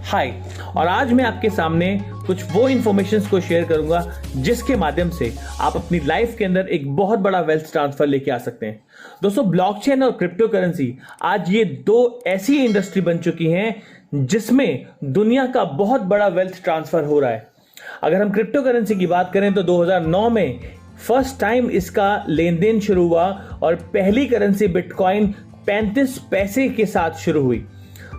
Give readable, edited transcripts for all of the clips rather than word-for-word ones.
हाय, और आज मैं आपके सामने कुछ वो इंफॉर्मेशन को शेयर करूंगा जिसके माध्यम से आप अपनी लाइफ के अंदर एक बहुत बड़ा वेल्थ ट्रांसफर लेके आ सकते हैं। दोस्तों, ब्लॉकचेन और क्रिप्टो करेंसी आज ये दो ऐसी इंडस्ट्री बन चुकी हैं जिसमें दुनिया का बहुत बड़ा वेल्थ ट्रांसफर हो रहा है। अगर हम क्रिप्टो करेंसी की बात करें तो 2009 में फर्स्ट टाइम इसका लेन देन शुरू हुआ और पहली करेंसी बिटकॉइन 35 पैसे के साथ शुरू हुई,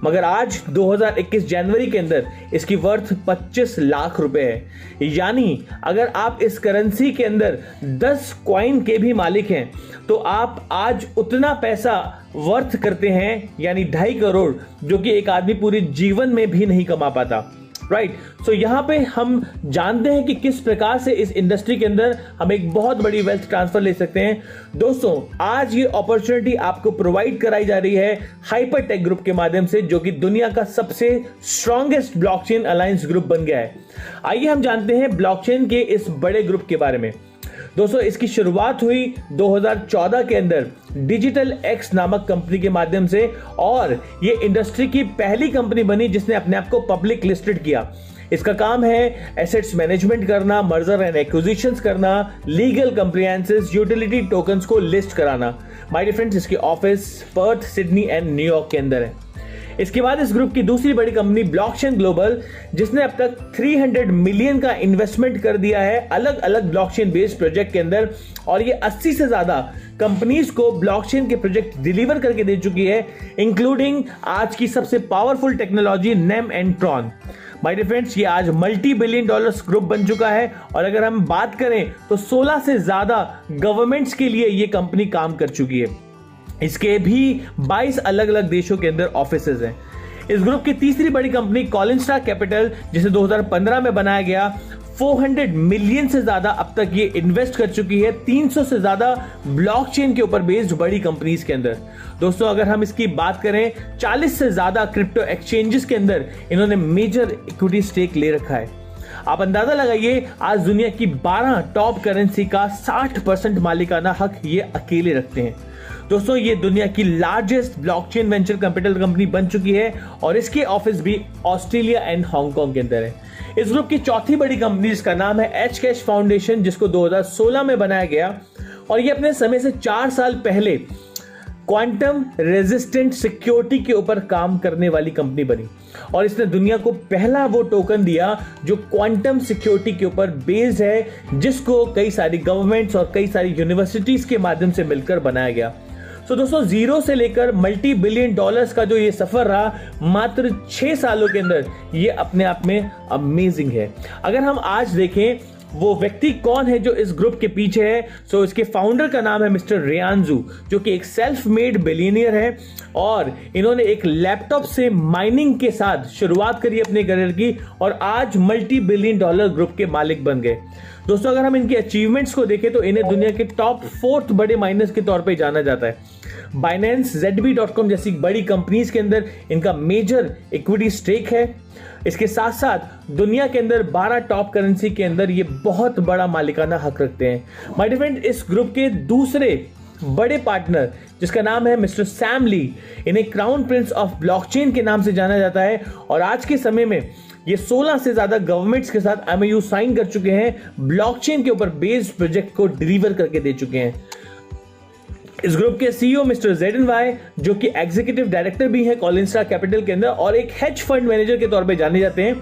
मगर आज 2021 जनवरी के अंदर इसकी वर्थ 25 लाख रुपए है। यानी अगर आप इस करेंसी के अंदर 10 कॉइन के भी मालिक हैं तो आप आज उतना पैसा वर्थ करते हैं, यानी 2.5 करोड़, जो कि एक आदमी पूरे जीवन में भी नहीं कमा पाता। राइट, सो यहां पे हम जानते हैं कि किस प्रकार से इस इंडस्ट्री के अंदर हम एक बहुत बड़ी वेल्थ ट्रांसफर ले सकते हैं। दोस्तों, आज ये अपॉर्चुनिटी आपको प्रोवाइड कराई जा रही है हाइपरटेक ग्रुप के माध्यम से, जो कि दुनिया का सबसे स्ट्रॉन्गेस्ट ब्लॉकचेन अलायंस ग्रुप बन गया है। आइए हम जानते हैं ब्लॉकचेन के इस बड़े ग्रुप के बारे में। दोस्तों, इसकी शुरुआत हुई 2014 के अंदर डिजिटल एक्स नामक कंपनी के माध्यम से, और ये इंडस्ट्री की पहली कंपनी बनी जिसने अपने आप को पब्लिक लिस्टेड किया। इसका काम है एसेट्स मैनेजमेंट करना, मर्जर एंड एक्विजिशंस करना, लीगल कंप्लायंसेस, यूटिलिटी टोकन्स को लिस्ट कराना। माय डियर फ्रेंड्स, इसके office Perth, Sydney and New York के अंदर है। इसके बाद इस ग्रुप की दूसरी बड़ी कंपनी ब्लॉकचेन ग्लोबल, जिसने अब तक 300 मिलियन का इन्वेस्टमेंट कर दिया है अलग अलग ब्लॉकचेन बेस्ड प्रोजेक्ट के अंदर, और ये 80 से ज्यादा कंपनीज को ब्लॉकचेन के प्रोजेक्ट डिलीवर करके दे चुकी है, इंक्लूडिंग आज की सबसे powerful technology name and tron. My dear friends, ये आज मल्टी बिलियन डॉलर्स ग्रुप बन चुका है, और अगर हम बात करें तो 16 से ज्यादा गवर्नमेंट्स के लिए ये कंपनी काम कर चुकी है। इसके भी 22 अलग अलग देशों के अंदर ऑफिसेज हैं। इस ग्रुप की तीसरी बड़ी कंपनी कॉलिनस्टार कैपिटल, जिसे 2015 में बनाया गया, 400 मिलियन से ज्यादा अब तक ये इन्वेस्ट कर चुकी है 300 से ज्यादा ब्लॉकचेन के ऊपर बेस्ड बड़ी कंपनीज के अंदर। दोस्तों, अगर हम इसकी बात करें, 40 से ज्यादा क्रिप्टो एक्सचेंजेस के अंदर इन्होंने मेजर इक्विटी स्टेक ले रखा है। आप अंदाजा लगाइए, आज दुनिया की 12 टॉप करेंसी का 60% मालिकाना हक ये अकेले रखते हैं। दोस्तों, ये दुनिया की largest blockchain venture capital company बन चुकी है, और इसके ऑफिस भी ऑस्ट्रेलिया एंड हांगकांग के अंदर है। इस ग्रुप की चौथी बड़ी कंपनी जिसका नाम है एच कैश फाउंडेशन, जिसको 2016 में बनाया गया, और ये अपने समय से 4 साल पहले क्वांटम रेजिस्टेंट सिक्योरिटी के ऊपर काम करने वाली कंपनी बनी, और इसने दुनिया को पहला वो टोकन दिया जो क्वांटम सिक्योरिटी के ऊपर बेस्ड है, जिसको कई सारी गवर्नमेंट्स और कई सारी यूनिवर्सिटीज के माध्यम से मिलकर बनाया गया। तो दोस्तों, जीरो से लेकर मल्टी बिलियन डॉलर्स का जो ये सफर रहा मात्र 6 सालों के अंदर, ये अपने आप में अमेजिंग है। अगर हम आज देखें वो व्यक्ति कौन है जो इस ग्रुप के पीछे है, सो इसके फाउंडर का नाम है मिस्टर रेयानजू, जो कि एक सेल्फ मेड बिलियनियर है, और इन्होंने एक लैपटॉप से माइनिंग के साथ शुरुआत करी अपने करियर की, और आज मल्टी बिलियन डॉलर ग्रुप के मालिक बन गए। दोस्तों, अगर हम इनके अचीवमेंट्स को देखें तो इन्हें दुनिया के टॉप 4th बड़े माइनर्स के तौर पे जाना जाता है। बाइनेंस, ZB.com जैसी बड़ी कंपनीज के अंदर इनका मेजर इक्विटी स्टेक है। इसके साथ साथ दुनिया के अंदर 12 टॉप करेंसी के अंदर ये बहुत बड़ा मालिकाना हक रखते हैं। माय डियर फ्रेंड, इस ग्रुप के दूसरे बड़े पार्टनर जिसका नाम है मिस्टर सैम ली, इन्हें क्राउन प्रिंस ऑफ ब्लॉकचेन के नाम से जाना जाता है, और आज के समय में ये 16 से ज्यादा गवर्नमेंट्स के साथ MOU साइन कर चुके हैं, ब्लॉकचेन के ऊपर बेस्ड प्रोजेक्ट को डिलीवर करके दे चुके हैं। इस ग्रुप के CEO मिस्टर ZNY, जो कि एग्जीक्यूटिव डायरेक्टर भी हैं कॉलिनस्टार कैपिटल के अंदर, और एक हेज फंड मैनेजर के तौर पे जाने जाते हैं।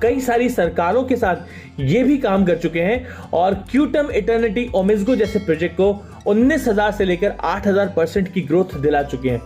कई सारी सरकारों के साथ ये भी काम कर चुके हैं, और क्यूटम इटर्निटी ओमिज़गो जैसे प्रोजेक्ट को 19,000 से लेकर 8,000% की ग्रोथ दिला चुके हैं।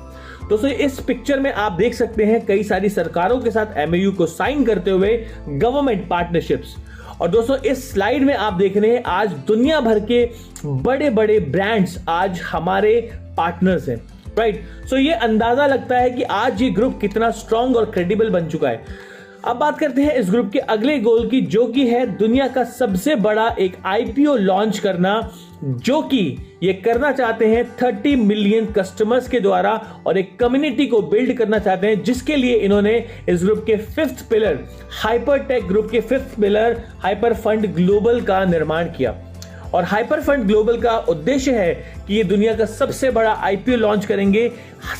दोस्तों, इस पिक्चर में आप देख सकते हैं कई सारी सरकारों के साथ MOU को साइन करते हुए गवर्नमेंट पार्टनरशिप्स। और दोस्तों, इस स्लाइड में आप देख रहे हैं आज दुनिया भर के बड़े बड़े ब्रांड्स आज हमारे पार्टनर्स हैं। राइट, सो ये अंदाजा लगता है कि आज ये ग्रुप कितना स्ट्रांग और क्रेडिबल बन चुका है। अब बात करते हैं इस ग्रुप के अगले गोल की, जो कि है दुनिया का सबसे बड़ा एक IPO लॉन्च करना, जो कि ये करना चाहते हैं 30 मिलियन कस्टमर्स के द्वारा, और एक कम्युनिटी को बिल्ड करना चाहते हैं, जिसके लिए इन्होंने इस ग्रुप के 5th पिलर हाइपरटेक ग्रुप के 5th pillar hyper fund global का निर्माण किया। और हाइपर फंड ग्लोबल का उद्देश्य है कि ये दुनिया का सबसे बड़ा आईपीओ लॉन्च करेंगे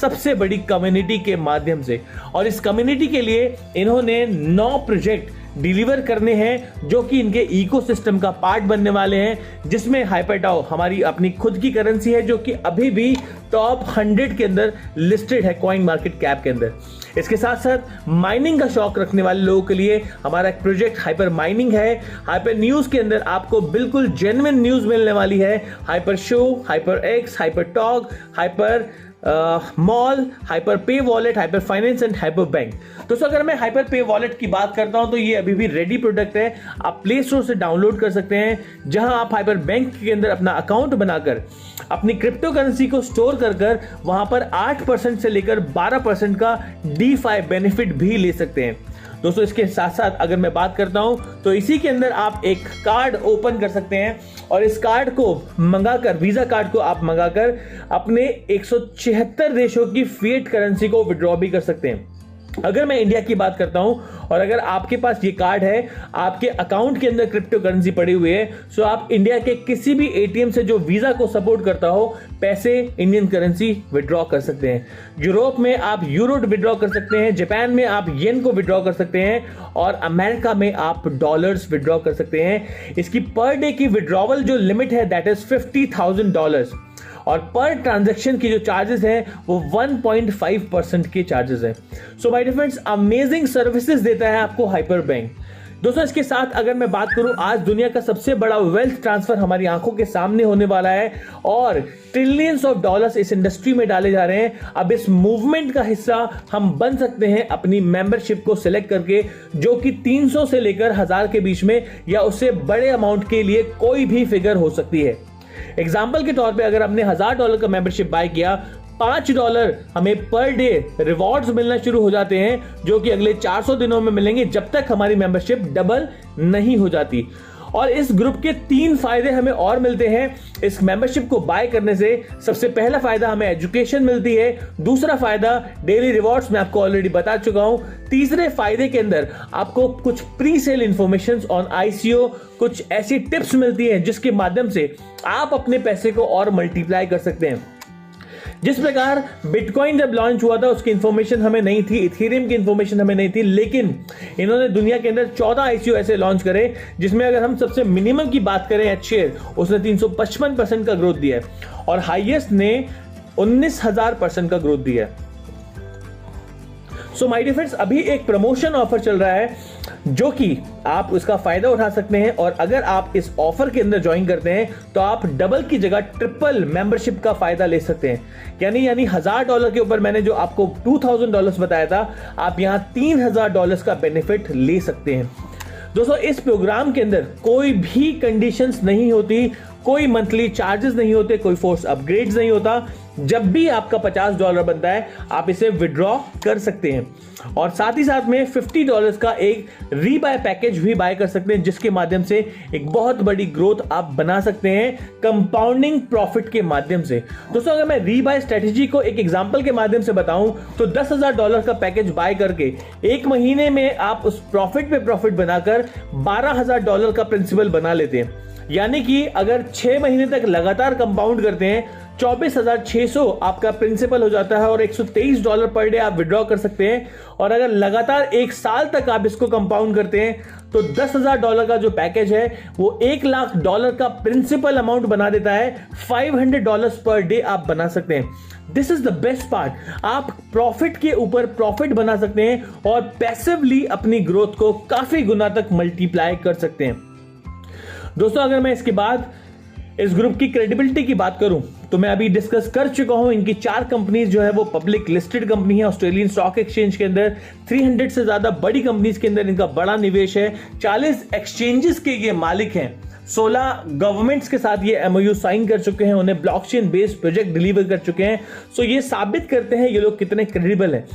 सबसे बड़ी कम्युनिटी के माध्यम से। और इस कम्युनिटी के लिए इन्होंने 9 प्रोजेक्ट डिलीवर करने हैं जो कि इनके इकोसिस्टम का पार्ट बनने वाले हैं, जिसमें हाइपरटाओ हमारी अपनी खुद की करेंसी है जो कि अभी भी टॉप 100 के अंदर लिस्टेड है कॉइन मार्केट कैप के अंदर। इसके साथ साथ माइनिंग का शौक रखने वाले लोगों के लिए हमारा एक प्रोजेक्ट हाइपर माइनिंग है। हाइपर न्यूज के अंदर आपको बिल्कुल जेन्युइन न्यूज मिलने वाली है। Hyper Show, Hyper X, Hyper Talk, Hyper Mall, Hyper Pay Wallet, Hyper Finance and Hyper Bank. दोस्तों अगर मैं हाइपर पे वॉलेट की बात करता हूं तो ये अभी भी रेडी प्रोडक्ट है, आप प्ले स्टोर से डाउनलोड कर सकते हैं, जहां आप हाइपर बैंक के अंदर अपना अकाउंट बनाकर अपनी क्रिप्टो करेंसी को स्टोर कर वहां पर 8% से लेकर 12% का DeFi बेनिफिट भी ले सकते हैं। दोस्तों इसके साथ साथ अगर मैं बात करता हूं तो इसी के अंदर आप एक कार्ड ओपन कर सकते हैं और इस कार्ड को मंगाकर, वीजा कार्ड को आप मंगाकर अपने 176 देशों की फिएट करेंसी को विड्रॉ भी कर सकते हैं। अगर मैं इंडिया की बात करता हूं और अगर आपके पास ये कार्ड है, आपके अकाउंट के अंदर क्रिप्टो करेंसी पड़ी हुई है, तो आप इंडिया के किसी भी एटीएम से जो वीजा को सपोर्ट करता हो पैसे इंडियन करेंसी विड्रॉ कर सकते हैं। यूरोप में आप यूरो विड्रॉ कर सकते हैं, जापान में आप येन को विड्रॉ कर सकते हैं और अमेरिका में आप डॉलर्स विड्रॉ कर सकते हैं। इसकी पर डे की विड्रॉवल जो लिमिट है दैट इज $50,000 और पर ट्रांजैक्शन की जो चार्जेस हैं वो 1.5% के चार्जेस हैं। So my dear friends, amazing services देता है आपको हाइपर बैंक। दोस्तों इसके साथ अगर मैं बात करूं, आज दुनिया का सबसे बड़ा वेल्थ ट्रांसफर हमारी आंखों के सामने होने वाला है और ट्रिलियंस ऑफ डॉलर्स इस इंडस्ट्री में डाले जा रहे हैं। अब इस मूवमेंट का हिस्सा हम बन सकते हैं अपनी मेंबरशिप को सिलेक्ट करके, जो कि 300 से लेकर 1000 के बीच में या उससे बड़े अमाउंट के लिए कोई भी फिगर हो सकती है। एग्जाम्पल के तौर पे अगर हमने $1000 का मेंबरशिप बाय किया, $5 हमें पर डे रिवॉर्ड्स मिलना शुरू हो जाते हैं, जो कि अगले 400 दिनों में मिलेंगे जब तक हमारी मेंबरशिप डबल नहीं हो जाती। और इस ग्रुप के 3 फायदे हमें और मिलते हैं इस मेंबरशिप को बाय करने से। सबसे पहला फायदा हमें एजुकेशन मिलती है, दूसरा फायदा डेली रिवॉर्ड्स मैं आपको ऑलरेडी बता चुका हूं, तीसरे फायदे के अंदर आपको कुछ pre sale information on ICO, कुछ ऐसी टिप्स मिलती हैं जिसके माध्यम से आप अपने पैसे को और मल्टीप्लाई कर सकते हैं। जिस प्रकार बिटकॉइन जब लॉन्च हुआ था उसकी इंफॉर्मेशन हमें नहीं थी, इथेरियम की इंफॉर्मेशन हमें नहीं थी, लेकिन इन्होंने दुनिया के अंदर 14 ICO ऐसे लॉन्च करे जिसमें अगर हम सबसे मिनिमम की बात करें एट शेयर, उसने 355% का ग्रोथ दिया है और हाईएस्ट ने 19,000% का ग्रोथ दिया है। सो माय डियर फ्रेंड्स, अभी एक प्रमोशन ऑफर चल रहा है जो कि आप उसका फायदा उठा सकते हैं और अगर आप इस ऑफर के अंदर ज्वाइन करते हैं तो आप डबल की जगह ट्रिपल मेंबरशिप का फायदा ले सकते हैं। यानी $1000 के ऊपर मैंने जो आपको $2000 बताया था, आप यहां $3000 का बेनिफिट ले सकते हैं। दोस्तों इस प्रोग्राम के अंदर कोई भी कंडीशंस नहीं होती, कोई मंथली चार्जेस नहीं होते, कोई फोर्स अपग्रेड्स नहीं होता। जब भी आपका $50 बनता है आप इसे विड्रॉ कर सकते हैं और साथ ही साथ में $50 का एक रीबाय पैकेज भी बाय कर सकते हैं, जिसके माध्यम से एक बहुत बड़ी ग्रोथ आप बना सकते हैं कंपाउंडिंग प्रॉफिट के माध्यम से। दोस्तों अगर मैं रीबाय स्ट्रेटेजी को एक एग्जांपल के माध्यम से बताऊं तो $10,000 का पैकेज बाय करके एक महीने में आप उस प्रॉफिट पे प्रॉफिट बनाकर $12,000 का प्रिंसिपल बना लेते हैं। यानी कि अगर 6 महीने तक लगातार कंपाउंड करते हैं 24,600 आपका प्रिंसिपल हो जाता है और $123 पर डे आप विड्रॉ कर सकते हैं। और अगर लगातार 1 साल तक आप इसको कंपाउंड करते हैं तो $10,000 का जो पैकेज है वो $1,00,000 का प्रिंसिपल अमाउंट बना देता है। $500 पर डे आप बना सकते हैं। This is the best part, आप प्रॉफिट के ऊपर प्रॉफिट बना सकते हैं और पैसिवली अपनी ग्रोथ को काफी गुना तक मल्टीप्लाई कर सकते हैं। दोस्तों अगर मैं इसके बाद इस ग्रुप की क्रेडिबिलिटी की बात करूं तो मैं अभी डिस्कस कर चुका हूं, इनकी 4 कंपनीज जो है वो पब्लिक लिस्टेड कंपनी है ऑस्ट्रेलियन स्टॉक एक्सचेंज के अंदर। 300 से ज्यादा बड़ी कंपनीज के अंदर इनका बड़ा निवेश है। 40 एक्सचेंजेस के ये मालिक हैं। 16 गवर्नमेंट्स के साथ ये MOU साइन कर चुके हैं, उन्हें ब्लॉकचेन बेस्ड प्रोजेक्ट डिलीवर कर चुके हैं। सो ये साबित करते हैं ये लोग कितने क्रेडिबल हैं।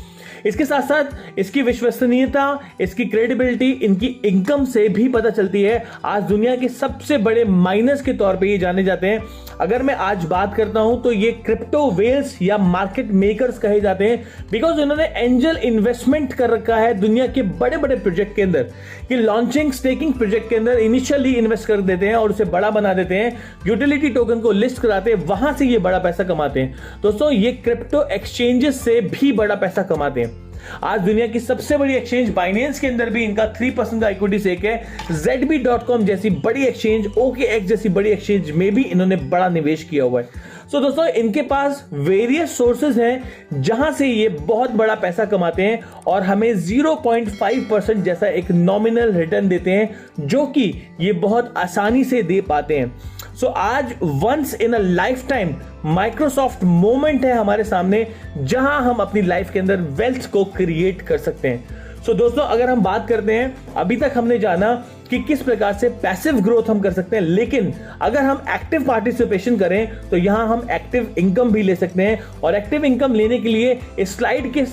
इसके साथ साथ इसकी विश्वसनीयता, इसकी क्रेडिबिलिटी, इनकी इनकम से भी पता चलती है। आज दुनिया के सबसे बड़े माइनर्स के तौर पे ये जाने जाते हैं। अगर मैं आज बात करता हूं तो ये क्रिप्टो वेल्स या मार्केट मेकर्स कहे जाते हैं, बिकॉज इन्होंने एंजल इन्वेस्टमेंट कर रखा है दुनिया के बड़े बड़े प्रोजेक्ट के अंदर, कि लॉन्चिंग स्टेकिंग प्रोजेक्ट के अंदर इनिशियली इन्वेस्ट कर देते हैं और उसे बड़ा बना देते हैं, यूटिलिटी टोकन को लिस्ट कराते हैं, वहां से ये बड़ा पैसा कमाते हैं। दोस्तों ये क्रिप्टो एक्सचेंजेस से भी बड़ा पैसा कमाते हैं। आज दुनिया की सबसे बड़ी एक्सचेंज बाइनेंस के अंदर भी इनका 3% का इक्विटी स्टेक है। ZB.com जैसी बड़ी एक्सचेंज, OKX जैसी बड़ी एक्सचेंज में भी इन्होंने बड़ा निवेश किया हुआ है। सो दोस्तों इनके पास वेरियस सोर्सेज हैं जहां से ये बहुत बड़ा पैसा कमाते हैं और हमें 0.5% जैसा एक नॉमिनल रिटर्न देते हैं, जो कि ये बहुत आसानी से दे पाते हैं। सो आज once in a lifetime Microsoft moment है हमारे सामने, जहां हम अपनी लाइफ के अंदर वेल्थ को क्रिएट कर सकते हैं। सो दोस्तों अगर हम बात करते हैं, अभी तक हमने जाना कि किस प्रकार से पैसिव ग्रोथ हम कर सकते हैं, लेकिन अगर हम एक्टिव पार्टिसिपेशन करें तो यहां हम एक्टिव इनकम भी ले सकते हैं। और एक्टिव इनकम लेने के लिए इस स्लाइड के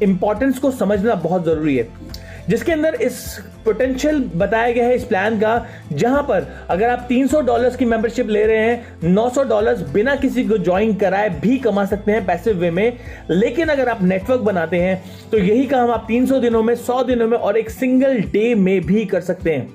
इंपॉर्टेंस को समझना बहुत जरूरी है, जिसके अंदर इस पोटेंशियल बताया गया है इस प्लान का, जहां पर अगर आप $300 की मेंबरशिप ले रहे हैं, $900 बिना किसी को ज्वाइन कराए भी कमा सकते हैं पैसिव वे में। लेकिन अगर आप नेटवर्क बनाते हैं तो यही काम आप 300 दिनों में, 100 दिनों में और एक सिंगल डे में भी कर सकते हैं।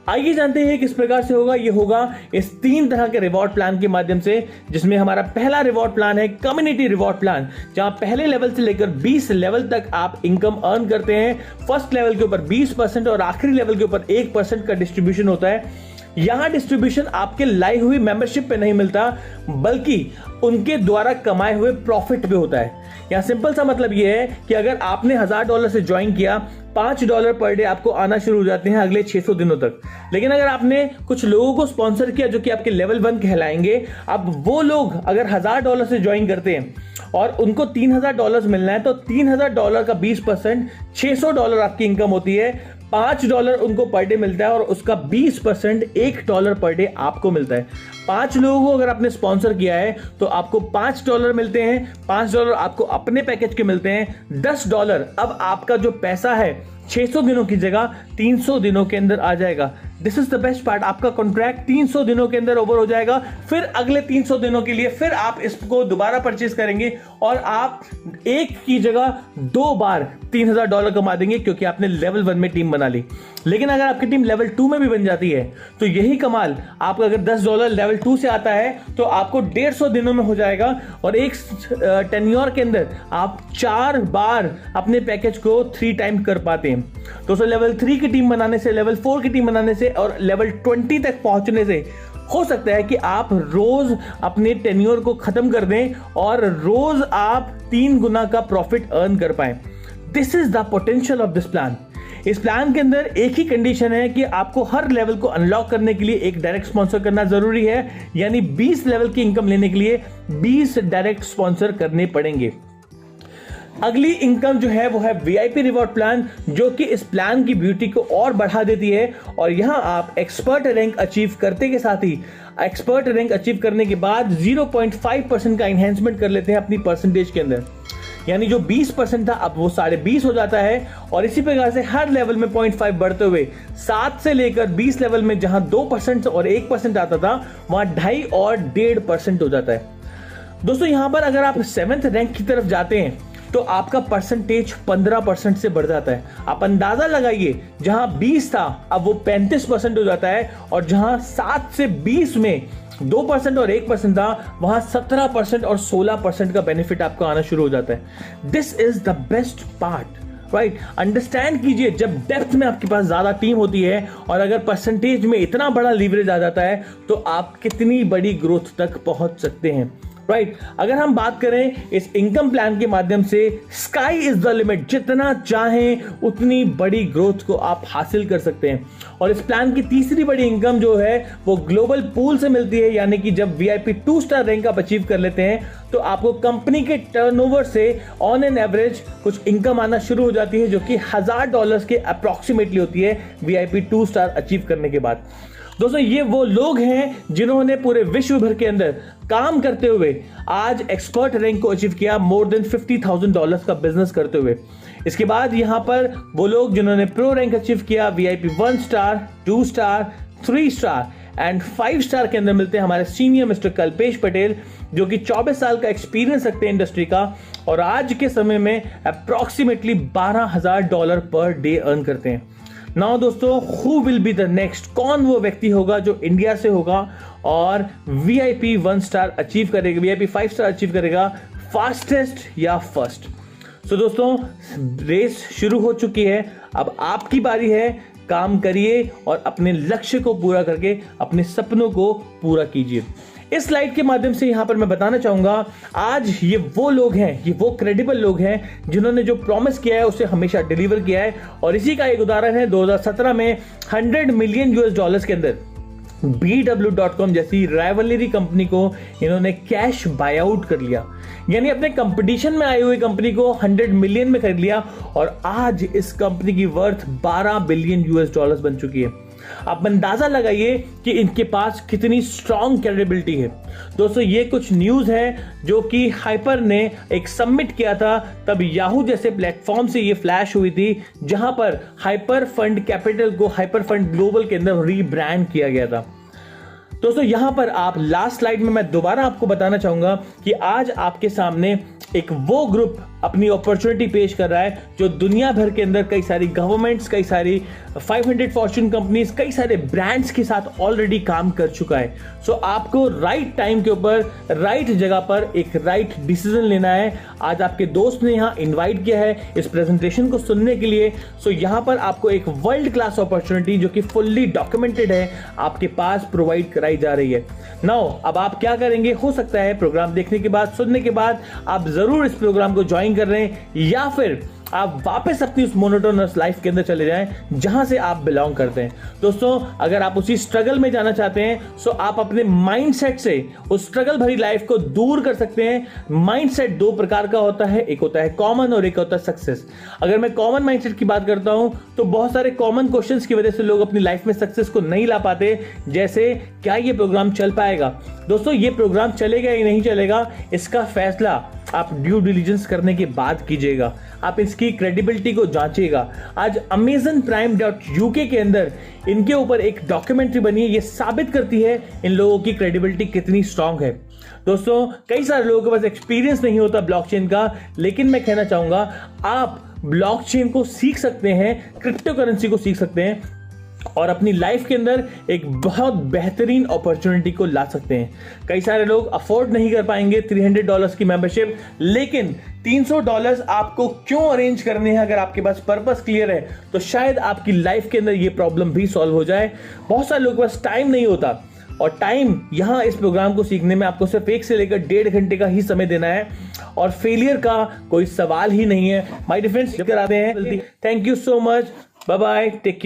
आइए जानते हैं किस प्रकार से होगा। ये होगा इस 3 तरह के रिवॉर्ड प्लान के माध्यम से, जिसमें हमारा पहला रिवॉर्ड प्लान है कम्युनिटी रिवॉर्ड प्लान, जहां पहले लेवल से लेकर 20 लेवल तक आप इनकम अर्न करते हैं। फर्स्ट लेवल के ऊपर 20% और आखिरी लेवल के ऊपर 1% का डिस्ट्रीब्यूशन होता है। यहां डिस्ट्रीब्यूशन आपके लाई हुई मेंबरशिप पे नहीं मिलता, बल्कि उनके द्वारा कमाए हुए प्रॉफिट पे होता है। यहां सिंपल सा मतलब यह है कि अगर आपने $1000 से ज्वाइन किया, $5 पर डे आपको आना शुरू हो जाते हैं अगले 600 दिनों तक। लेकिन अगर आपने कुछ लोगों को स्पॉन्सर किया जो कि आपके लेवल 1 कहलाएंगे, अब वो लोग अगर $1000 से ज्वाइन करते हैं और उनको $3000 मिलना है, तो $3000 का 20% $600 आपकी इनकम होती है। $5 उनको पर डे मिलता है और उसका 20% $1 पर डे आपको मिलता है। 5 लोगों को अगर आपने स्पॉन्सर किया है तो आपको $5 मिलते हैं, $5 आपको अपने पैकेज के मिलते हैं। $10 अब आपका जो पैसा है 600 दिनों की जगह 300 दिनों के अंदर आ जाएगा। This is the best part, आपका कॉन्ट्रैक्ट 300 दिनों के अंदर ओवर हो जाएगा। फिर अगले 300 दिनों के लिए फिर आप इसको दोबारा परचेज करेंगे और आप एक की जगह 2 बार $3000 कमा देंगे, क्योंकि आपने लेवल 1 में टीम बना ली। लेकिन अगर आपकी टीम लेवल 2 में भी बन जाती है तो यही कमाल आपका अगर $10 लेवल 2 से आता है तो आपको 150 दिनों में हो जाएगा और एक टेन्योर के अंदर आप 4 बार अपने पैकेज को 3 टाइम कर पाते हैं। दोस्तों लेवल 3 की टीम बनाने से, लेवल 4 की टीम बनाने से और लेवल 20 तक पहुंचने से हो सकता है कि आप रोज अपने टेन्योर को खत्म कर दें और रोज आप 3 गुना का प्रॉफिट अर्न कर पाएं। This is the potential of this plan. इस प्लान के अंदर एक ही कंडीशन है कि आपको हर लेवल को अनलॉक करने के लिए एक डायरेक्ट स्पॉन्सर करना जरूरी है, यानी 20 लेवल की इनकम लेने के लिए 20 डायरेक्ट स्पॉन्सर करने पड़ेंगे। अगली इनकम जो है वो है VIP रिवॉर्ड प्लान, जो कि इस प्लान की ब्यूटी को और बढ़ा देती है। और यहां आप एक्सपर्ट रैंक अचीव करते के साथ ही एक्सपर्ट रैंक अचीव करने के बाद 0.5% का एनहेंसमेंट कर लेते हैं अपनी परसेंटेज के अंदर, यानी जो 20% था अब वो 20.5 हो जाता है। और इसी प्रकार से हर लेवल में 0.5 बढ़ते हुए 7 से लेकर 20 लेवल में जहां 2% और 1% आता था, वहां 2.5 और 1.5% हो जाता है। दोस्तों यहां पर अगर आप 7th रैंक की तरफ जाते हैं तो आपका परसेंटेज 15% से बढ़ जाता है। आप अंदाजा लगाइए, जहां 20 था अब वो 35% हो जाता है, और जहां 7 से 20 में 2% और 1% था, वहां 17% और 16% का बेनिफिट आपको आना शुरू हो जाता है। This is the best part, right? Understand कीजिए, जब डेप्थ में आपके पास ज्यादा टीम होती है और अगर परसेंटेज में इतना बड़ा लीवरेज आ जाता है तो आप कितनी बड़ी ग्रोथ तक पहुंच सकते हैं, राइट? अगर हम बात करें इस इनकम प्लान के माध्यम से, स्काई इज द लिमिट, जितना चाहें उतनी बड़ी ग्रोथ को आप हासिल कर सकते हैं। और इस प्लान की तीसरी बड़ी इनकम जो है वो ग्लोबल पूल से मिलती है, यानी कि जब VIP 2 स्टार रैंक आप अचीव कर लेते हैं तो आपको कंपनी के टर्नओवर से ऑन एन एवरेज कुछ इनकम आना शुरू हो जाती है, जो कि $1000 के अप्रोक्सीमेटली होती है VIP 2 स्टार अचीव करने के बाद। दोस्तों ये वो लोग हैं जिन्होंने पूरे विश्व भर के अंदर काम करते हुए आज एक्सपर्ट रैंक को अचीव किया, मोर देन $50,000 का बिजनेस करते हुए। इसके बाद यहां पर वो लोग जिन्होंने प्रो रैंक अचीव किया, VIP 1 star, 2 star, 3 star and 5 star के अंदर मिलते हैं हमारे सीनियर मिस्टर कल्पेश पटेल, जो कि 24 साल का एक्सपीरियंस रखते हैं इंडस्ट्री का और आज के समय में अप्रोक्सीमेटली $12,000 पर डे अर्न करते हैं। नाउ दोस्तों, who will be the next, कौन वो व्यक्ति होगा जो इंडिया से होगा और VIP 1 स्टार अचीव करेगा, VIP 5 स्टार अचीव करेगा, फास्टेस्ट या फर्स्ट। सो दोस्तों, रेस शुरू हो चुकी है, अब आपकी बारी है, काम करिए और अपने लक्ष्य को पूरा करके अपने सपनों को पूरा कीजिए। इस स्लाइड के माध्यम से यहां पर मैं बताना चाहूंगा, आज ये वो लोग हैं, ये वो क्रेडिबल लोग हैं जिन्होंने जो प्रॉमिस किया है उसे हमेशा डिलीवर किया है। और इसी का एक उदाहरण है 2017 में $100 मिलियन के अंदर BW.com जैसी राइवलरी कंपनी को इन्होंने कैश बाय आउट कर लिया, यानी अपने कंपटीशन में आई हुई कंपनी को 100 मिलियन में खरीद लिया और आज इस कंपनी की वर्थ $12 बिलियन बन चुकी है। आप अंदाजा लगाइए कि इनके पास कितनी स्ट्रॉन्ग क्रेडिबिलिटी है। दोस्तों ये कुछ न्यूज है जो कि हाइपर ने एक सबमिट किया था, तब याहू जैसे प्लेटफॉर्म से ये फ्लैश हुई थी, जहां पर हाइपर फंड कैपिटल को हाइपर फंड ग्लोबल के अंदर रीब्रांड किया गया था। दोस्तों यहां पर आप लास्ट स्लाइड में मैं दोबारा आपको बताना चाहूंगा कि आज आपके सामने एक वो ग्रुप अपनी अपॉर्चुनिटी पेश कर रहा है जो दुनिया भर के अंदर कई सारी गवर्नमेंट्स, कई सारी 500 फॉर्च्यून कंपनीज, कई सारे ब्रांड्स के साथ ऑलरेडी काम कर चुका है। सो आपको राइट टाइम के ऊपर, राइट जगह पर एक राइट डिसीजन लेना है। आज आपके दोस्त ने यहाँ इन्वाइट किया है इस प्रेजेंटेशन को सुनने के लिए। सो यहाँ पर आपको एक वर्ल्ड क्लास अपॉर्चुनिटी जो कि फुल्ली डॉक्यूमेंटेड है आपके पास प्रोवाइड कराई जा रही है। नाउ अब आप क्या करेंगे, हो सकता है प्रोग्राम देखने के बाद, सुनने के बाद आप जरूर इस प्रोग्राम को ज्वाइन कर रहे हैं या फिर आप वापस अपनी उस मोनोटोनस लाइफ के अंदर चले जाएं जहां से आप बिलोंग करते हैं। दोस्तों अगर आप उसी स्ट्रगल में जाना चाहते हैं सो आप अपने माइंडसेट से उस स्ट्रगल भरी लाइफ को दूर कर सकते हैं। माइंडसेट दो प्रकार का होता है, एक होता है कॉमन और एक होता है सक्सेस। अगर मैं कॉमन माइंडसेट की बात करता हूं तो बहुत सारे कॉमन क्वेश्चंस की वजह से लोग अपनी लाइफ में सक्सेस को नहीं ला पाते, जैसे क्या ये प्रोग्राम चल पाएगा। दोस्तों ये प्रोग्राम चलेगा या नहीं चलेगा इसका फैसला आप ड्यू डिलिजेंस करने के बाद कीजिएगा, आप इसकी क्रेडिबिलिटी को जांचिएगा। आज amazonprime.uk के अंदर इनके ऊपर एक डॉक्यूमेंट्री बनी है, ये साबित करती है इन लोगों की क्रेडिबिलिटी कितनी स्ट्रांग है। दोस्तों कई सारे लोगों के पास एक्सपीरियंस नहीं होता ब्लॉकचेन का, लेकिन मैं कहना चाहूंगा आप ब्लॉकचेन को सीख सकते हैं, क्रिप्टो करेंसी को सीख सकते हैं और अपनी लाइफ के अंदर एक बहुत बेहतरीन अपॉर्चुनिटी को ला सकते हैं। कई सारे लोग अफोर्ड नहीं कर पाएंगे $300 की मेंबरशिप, लेकिन $300 आपको क्यों अरेंज करने हैं अगर आपके पास पर्पस क्लियर है तो शायद आपकी लाइफ के अंदर ये प्रॉब्लम भी सॉल्व हो जाए। बहुत सारे लोगों के पास टाइम नहीं होता और टाइम यहां इस प्रोग्राम को सीखने में आपको सिर्फ 1 से लेकर 1.5 घंटे का ही समय देना है और फेलियर का कोई सवाल ही नहीं है। माय डियर फ्रेंड्स, कराते हैं। Thank you so much, bye bye, take care.